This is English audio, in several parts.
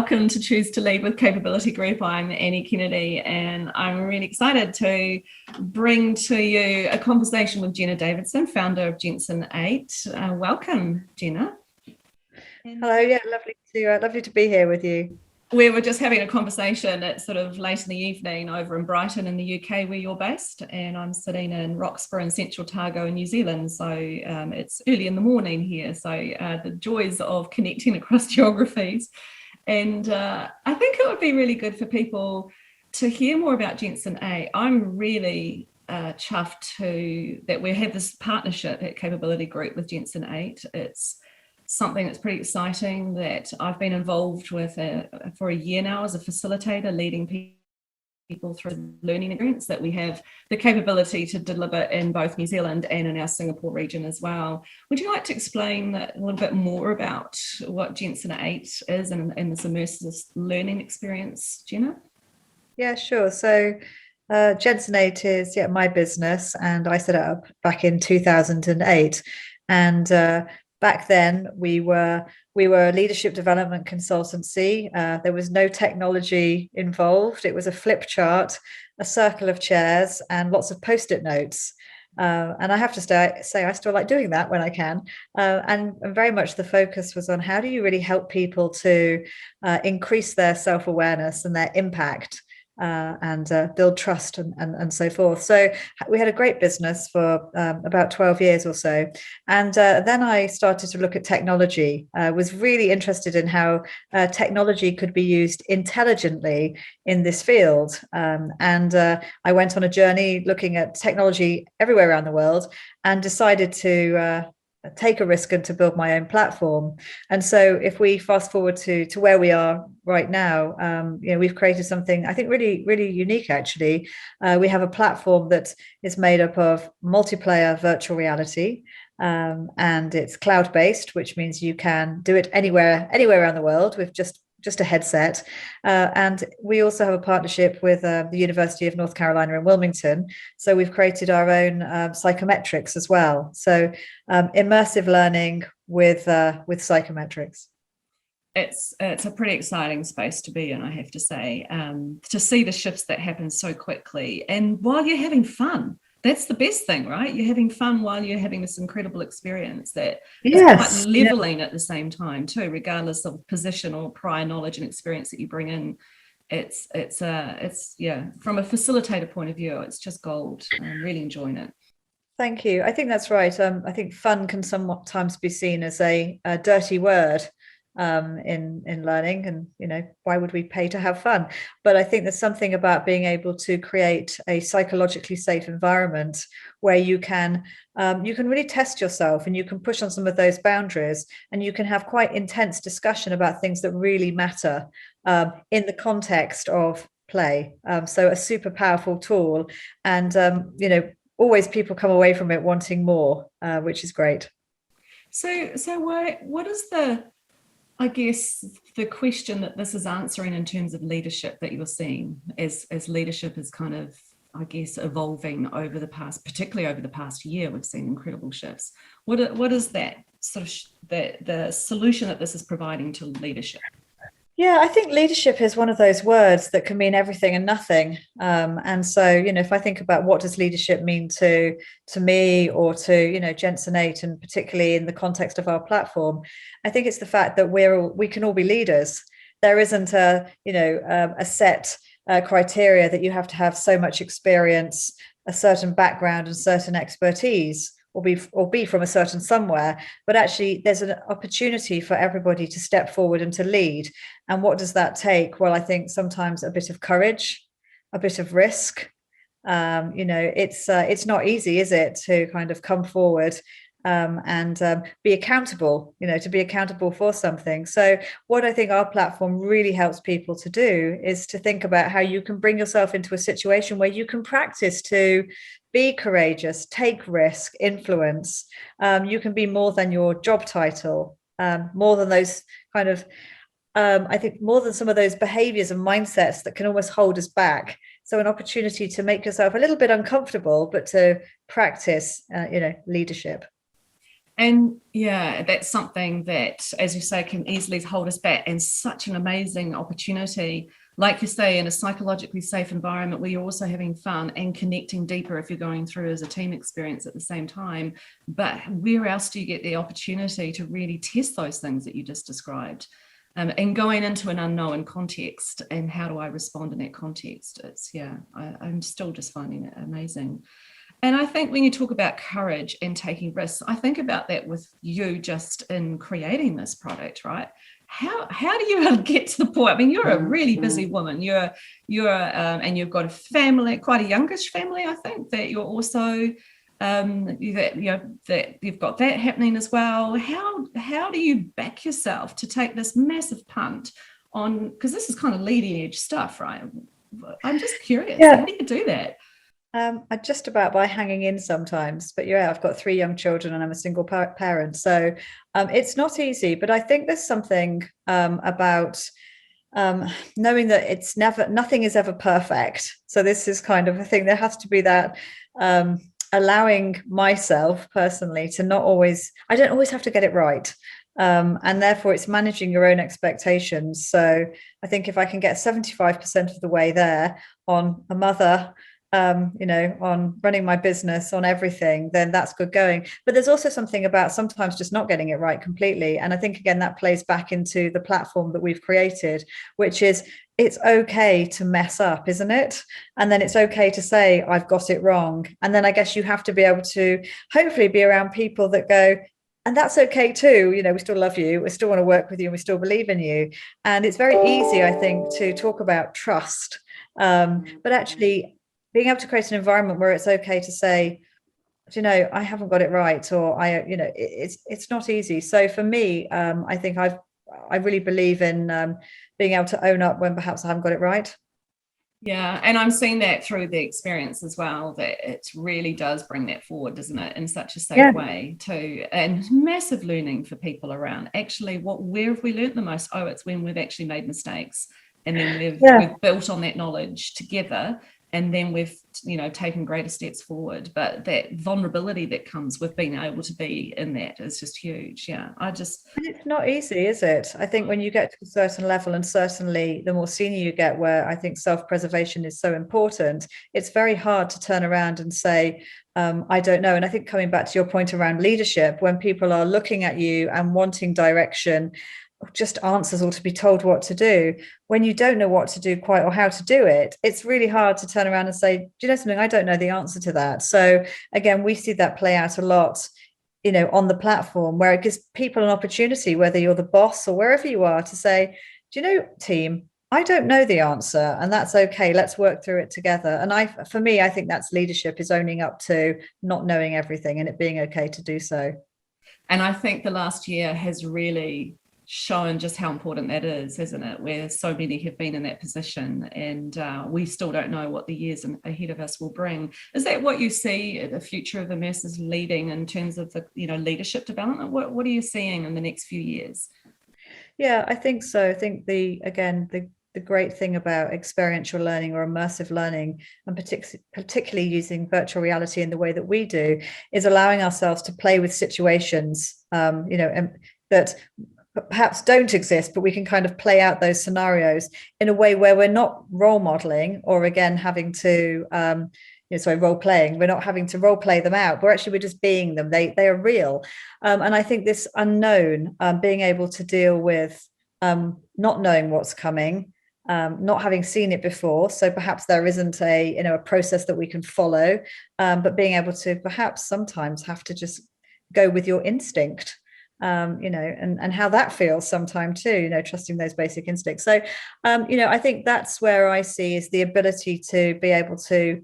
welcome to Choose to Lead with Capability Group. I'm Annie Kennedy, and I'm really excited to bring to you a conversation with Jena Davidson, founder of Jenson8. Welcome, Jena. Hello, yeah, lovely to be here with you. We were just having a conversation at sort of late in the evening over in Brighton in the UK, where you're based, and I'm sitting in Roxburgh in Central Otago in New Zealand. So it's early in the morning here. So the joys of connecting across geographies. And I think it would be really good for people to hear more about Jenson8. I'm really chuffed that we have this partnership at Capability Group with Jenson8. It's something that's pretty exciting that I've been involved with for a year now as a facilitator, leading people through learning experience that we have the capability to deliver in both New Zealand and in our Singapore region as well. Would you like to explain a little bit more about what Jenson8 is and this immersive learning experience, Jena? Yeah, sure. So Jenson8 is my business, and I set it up back in 2008. And back then, we were a leadership development consultancy. There was no technology involved. It was a flip chart, a circle of chairs, and lots of Post-it notes. And I have to say, I still like doing that when I can. And very much the focus was on how do you really help people to increase their self-awareness and their impact, and build trust and so forth. So we had a great business for about 12 years or so. And then I started to look at technology. I was really interested in how technology could be used intelligently in this field. And I went on a journey looking at technology everywhere around the world and decided to take a risk and to build my own platform. And so if we fast forward to where we are right now, we've created something I think really, really unique, actually. We have a platform that is made up of multiplayer virtual reality, and it's cloud-based, which means you can do it anywhere around the world with just a headset. And we also have a partnership with the University of North Carolina in Wilmington. So we've created our own psychometrics as well. So immersive learning with psychometrics. It's a pretty exciting space to be in, I have to say, to see the shifts that happen so quickly. And while you're having fun, that's the best thing, right? You're having fun while you're having this incredible experience that is quite leveling at the same time too, regardless of position or prior knowledge and experience that you bring in. It's from a facilitator point of view, it's just gold. I'm really enjoying it. Thank you. I think that's right. I think fun can sometimes be seen as a dirty word in learning, and why would we pay to have fun? But I think there's something about being able to create a psychologically safe environment where you can really test yourself, and you can push on some of those boundaries, and you can have quite intense discussion about things that really matter in the context of play. So a super powerful tool, and always people come away from it wanting more, which is great. So what is the question that this is answering in terms of leadership that you're seeing as leadership is kind of, evolving particularly over the past year? We've seen incredible shifts. What is that sort of the solution that this is providing to leadership? Yeah, I think leadership is one of those words that can mean everything and nothing. And so, if I think about what does leadership mean to me or to, Jenson8, and particularly in the context of our platform, I think it's the fact that we can all be leaders. There isn't a set criteria that you have to have so much experience, a certain background and certain expertise, or be from a certain somewhere, but actually there's an opportunity for everybody to step forward and to lead. And what does that take? Well, I think sometimes a bit of courage, a bit of risk. It's not easy, is it, to kind of come forward and be accountable, to be accountable for something. So what I think our platform really helps people to do is to think about how you can bring yourself into a situation where you can practice to be courageous, take risk, influence. You can be more than your job title, more than those kind of, I think more than some of those behaviors and mindsets that can almost hold us back. So an opportunity to make yourself a little bit uncomfortable, but to practice, leadership. And yeah, that's something that, as you say, can easily hold us back, and such an amazing opportunity, like you say, in a psychologically safe environment where you're also having fun and connecting deeper if you're going through as a team experience at the same time. But where else do you get the opportunity to really test those things that you just described? And going into an unknown context, and how do I respond in that context? It's, yeah, I'm still just finding it amazing. And I think when you talk about courage and taking risks, I think about that with you just in creating this product, right? How do you get to the point? I mean, you're a really busy woman. And you've got a family, quite a youngish family, I think, that you're also that you've got that happening as well. How do you back yourself to take this massive punt on? Because this is kind of leading edge stuff, right? I'm just curious. Yeah. How do you do that? I just about by hanging in sometimes, but yeah, I've got 3 young children and I'm a single parent, so it's not easy. But I think there's something about knowing that nothing is ever perfect. So this is kind of a thing. There has to be that allowing myself personally to I don't always have to get it right. And therefore it's managing your own expectations. So I think if I can get 75% of the way there on a mother, on running my business, on everything, then that's good going. But there's also something about sometimes just not getting it right completely. And I think, again, that plays back into the platform that we've created, which is it's okay to mess up, isn't it? And then it's okay to say, I've got it wrong. And then I guess you have to be able to hopefully be around people that go, and that's okay too. We still love you. We still want to work with you. And we still believe in you. And it's very easy, I think, to talk about trust. But actually, being able to create an environment where it's okay to say, I haven't got it right, or it's not easy. So for me, I think I really believe in being able to own up when perhaps I haven't got it right. Yeah, and I'm seeing that through the experience as well, that it really does bring that forward, doesn't it, in such a safe way too, and massive learning for people around. Actually, where have we learned the most? Oh, it's when we've actually made mistakes, and then we've built on that knowledge together, and then we've taken greater steps forward. But that vulnerability that comes with being able to be in that is just huge. Yeah, it's not easy, is it? I think when you get to a certain level, and certainly the more senior you get, where I think self-preservation is so important, it's very hard to turn around and say, I don't know. And I think, coming back to your point around leadership, when people are looking at you and wanting direction, just answers, or to be told what to do, when you don't know what to do quite, or how to do it, it's really hard to turn around and say, do you know something, I don't know the answer to that. So again, we see that play out a lot on the platform, where it gives people an opportunity, whether you're the boss or wherever you are, to say, do you know, team, I don't know the answer, and that's okay, let's work through it together. And for me, I think that's leadership, is owning up to not knowing everything and it being okay to do so. And I think the last year has really shown just how important that is, hasn't it? Where so many have been in that position, and we still don't know what the years ahead of us will bring. Is that what you see the future of immersive leading in terms of the leadership development? What are you seeing in the next few years? Yeah, I think so. I think the great thing about experiential learning or immersive learning, and particularly using virtual reality in the way that we do, is allowing ourselves to play with situations, and that perhaps don't exist, but we can kind of play out those scenarios in a way where we're not role modeling, or again having to role playing. We're not having to role play them out. We're just being them. They are real. And I think this unknown, being able to deal with not knowing what's coming, not having seen it before, so perhaps there isn't a process that we can follow, but being able to perhaps sometimes have to just go with your instinct, and how that feels sometimes too, trusting those basic instincts. So, I think that's where I see is the ability to be able to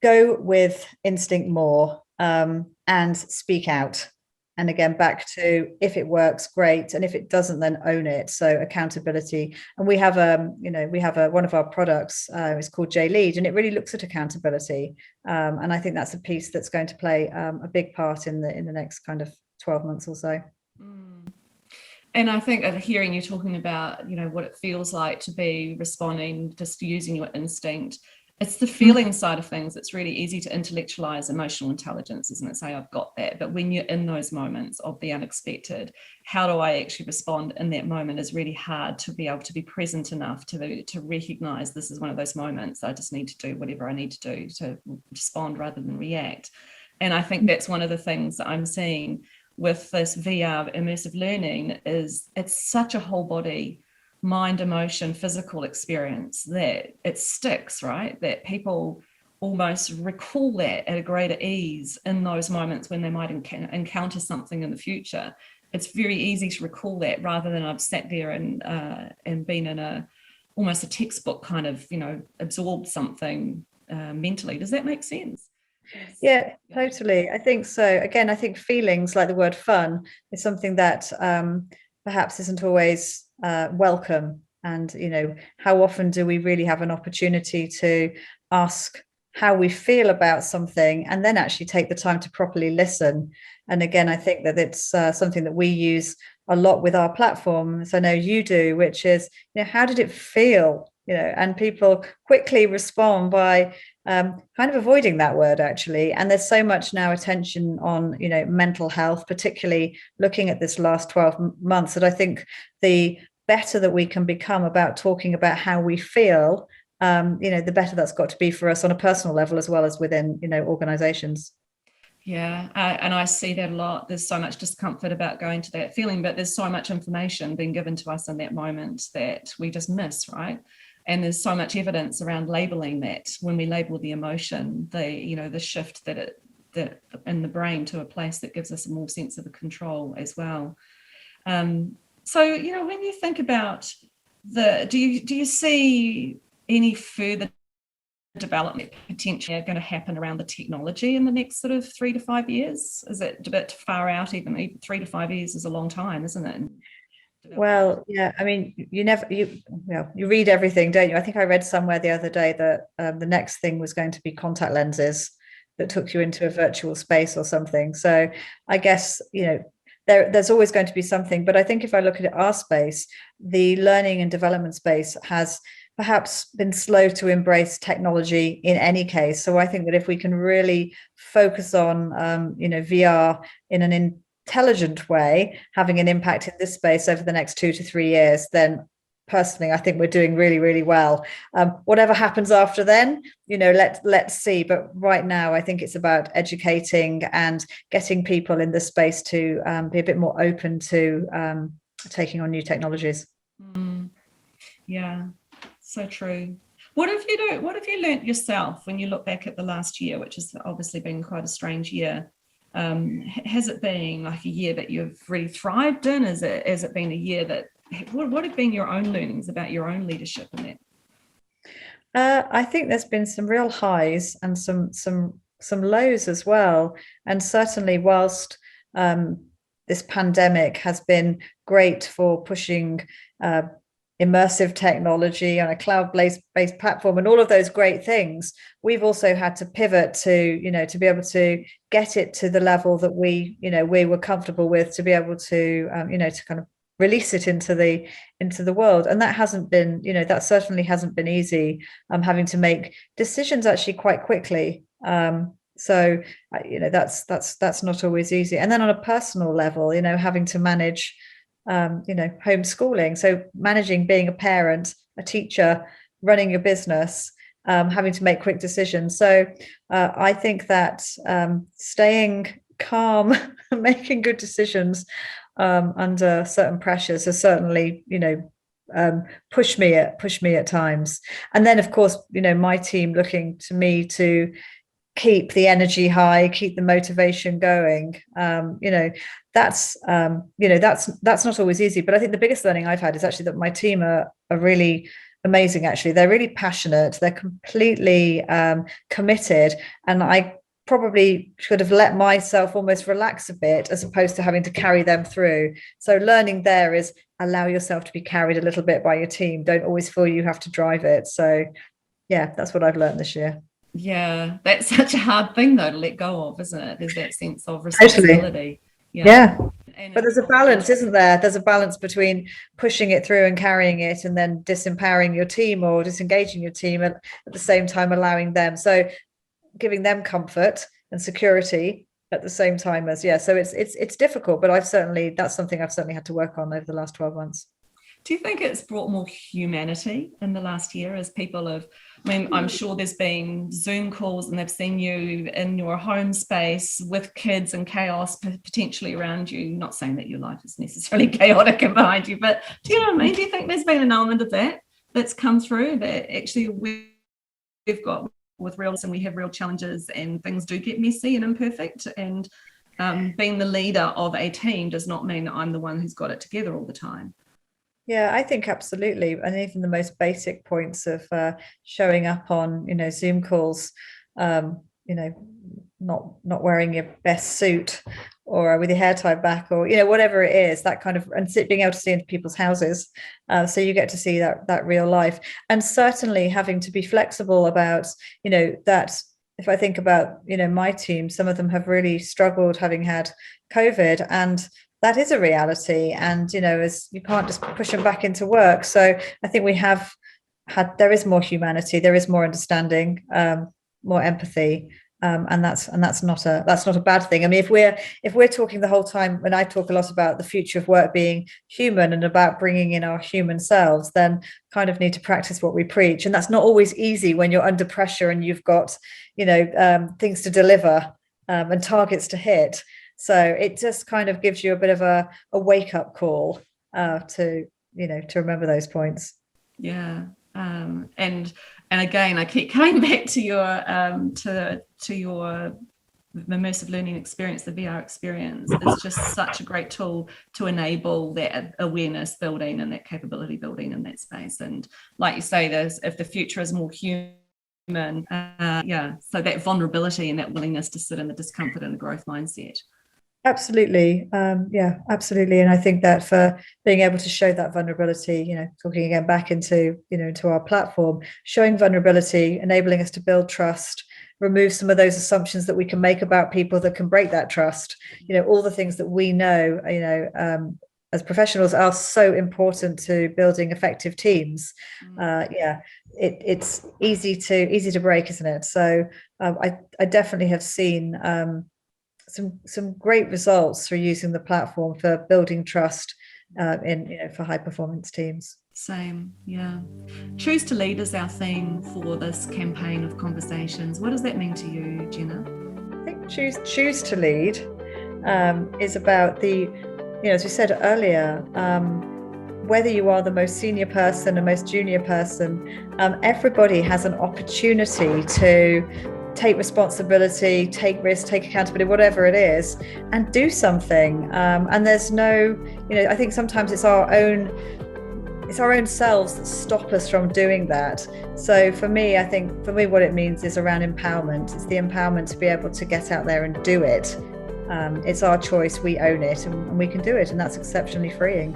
go with instinct more, and speak out. And again, back to, if it works, great, and if it doesn't, then own it. So accountability. And we have one of our products is called ChooseToLead, and it really looks at accountability. And I think that's a piece that's going to play a big part in the next kind of 12 months or so. And I think hearing you talking about, what it feels like to be responding, just using your instinct, It's the feeling side of things. It's really easy to intellectualize emotional intelligence, isn't it? Say, I've got that. But when you're in those moments of the unexpected, how do I actually respond in that moment is really hard to be able to be present enough to recognize this is one of those moments. I just need to do whatever I need to do to respond rather than react. And I think that's one of the things that I'm seeing with this VR immersive learning is it's such a whole body mind, emotion, physical experience that it sticks, right? That people almost recall that at a greater ease in those moments when they might encounter something in the future. It's very easy to recall that rather than I've sat there and been in almost a textbook kind of, absorbed something mentally. Does that make sense? Yeah, totally. I think so. Again, I think feelings like the word fun is something that perhaps isn't always welcome. And, how often do we really have an opportunity to ask how we feel about something and then actually take the time to properly listen? And again, I think that it's something that we use a lot with our platform. So I know you do, which is, how did it feel? And people quickly respond by kind of avoiding that word, actually. And there's so much now attention on, mental health, particularly looking at this last 12 months, that I think the better that we can become about talking about how we feel, the better that's got to be for us on a personal level as well as within, organizations. Yeah, and I see that a lot. There's so much discomfort about going to that feeling, but there's so much information being given to us in that moment that we just miss, right? And there's so much evidence around labeling that when we label the emotion, the shift that in the brain to a place that gives us a more sense of control as well. So, when you think about do you see any further development potentially going to happen around the technology in the next sort of 3 to 5 years? Is it a bit far out? Even 3 to 5 years is a long time, isn't it? Well, yeah, I mean, you read everything, don't you? I think I read somewhere the other day that the next thing was going to be contact lenses that took you into a virtual space or something. So I guess, there's always going to be something. But I think if I look at our space, the learning and development space has perhaps been slow to embrace technology in any case. So I think that if we can really focus on, VR in an intelligent way, having an impact in this space over the next 2 to 3 years, then personally, I think we're doing really, really well. Whatever happens after then, let's see. But right now, I think it's about educating and getting people in this space to be a bit more open to taking on new technologies. Yeah, so true. What have you learned yourself when you look back at the last year, which has obviously been quite a strange year? Has it been like a year that you've really thrived in? Has it been a year that, what have been your own learnings about your own leadership in that? I think there's been some real highs and some lows as well. And certainly whilst this pandemic has been great for pushing immersive technology on a cloud-based platform and all of those great things, we've also had to pivot to be able to get it to the level that we were comfortable with, to be able to to kind of release it into the world. And that hasn't been, that certainly hasn't been easy. Having to make decisions actually quite quickly. So that's not always easy. And then on a personal level, having to manage homeschooling. So managing being a parent, a teacher, running your business, having to make quick decisions. So I think that staying calm, making good decisions under certain pressures has certainly, pushed me at times. And then, of course, my team looking to me to keep the energy high, keep the motivation going. That's not always easy. But I think the biggest learning I've had is actually that my team are really amazing. Actually, they're really passionate. They're completely committed, and I probably should have let myself almost relax a bit as opposed to having to carry them through. So learning there is allow yourself to be carried a little bit by your team. Don't always feel you have to drive it. So yeah, that's what I've learned this year. Yeah, that's such a hard thing though to let go of, isn't it? There's that sense of responsibility. Totally. Yeah. But there's a balance, isn't there? There's a balance between pushing it through and carrying it, and then disempowering your team or disengaging your team at the same time, allowing them. So giving them comfort and security at the same time as, so it's difficult, but that's something I've certainly had to work on over the last 12 months. Do you think it's brought more humanity in the last year as people have, I'm sure there's been Zoom calls and they've seen you in your home space with kids and chaos potentially around you, not saying that your life is necessarily chaotic and behind you, but do you know what I mean? Do you think there's been an element of that's come through, that actually we've got with real, and we have real challenges and things do get messy and imperfect, and being the leader of a team does not mean that I'm the one who's got it together all the time? Yeah, I think absolutely. And even the most basic points of showing up on, Zoom calls, not wearing your best suit or with your hair tied back, or, whatever it is, that kind of, and being able to see into people's houses. So you get to see that real life. And certainly having to be flexible about, that if I think about, my team, some of them have really struggled having had COVID, and that is a reality. And, as you can't just push them back into work. So I think there is more humanity, there is more understanding, more empathy. And that's not a bad thing. I mean, if we're talking the whole time, when I talk a lot about the future of work being human and about bringing in our human selves, then kind of need to practice what we preach. And that's not always easy when you're under pressure and you've got, things to deliver, and targets to hit. So it just kind of gives you a bit of a wake up call to remember those points. Yeah. And again, I keep coming back to your to your immersive learning experience, the VR experience. It's just such a great tool to enable that awareness building and that capability building in that space. And like you say, if the future is more human, so that vulnerability and that willingness to sit in the discomfort and the growth mindset. Absolutely. Absolutely. And I think that for being able to show that vulnerability, talking again back into our platform, showing vulnerability, enabling us to build trust, remove some of those assumptions that we can make about people that can break that trust, all the things that we know, as professionals are so important to building effective teams. It's easy to break, isn't it? So I definitely have seen some great results through using the platform for building trust for high performance teams. Same, yeah. Choose to lead is our theme for this campaign of conversations. What does that mean to you, Jenna? I think choose to lead is about as we said earlier, whether you are the most senior person or most junior person, everybody has an opportunity to take responsibility, take risk, take accountability, whatever it is, and do something. And there's no, I think sometimes it's our own selves that stop us from doing that. So for me, what it means is around empowerment. It's the empowerment to be able to get out there and do it. It's our choice, we own it, and we can do it, and that's exceptionally freeing.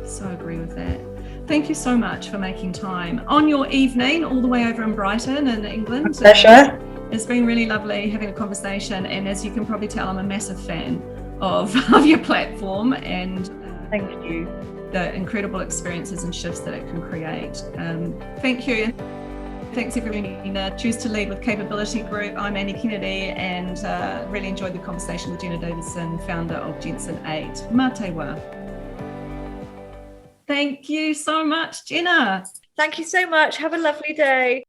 So agree with that. Thank you so much for making time on your evening all the way over in Brighton in England. My pleasure. It's been really lovely having a conversation, and as you can probably tell, I'm a massive fan of your platform and thank you. The incredible experiences and shifts that it can create. Thank you. Thanks everyone in Choose to Lead with Capability Group. I'm Annie Kennedy, and really enjoyed the conversation with Jena Davidson, founder of Jenson8. Mā te wā. Thank you so much, Jenna. Thank you so much. Have a lovely day.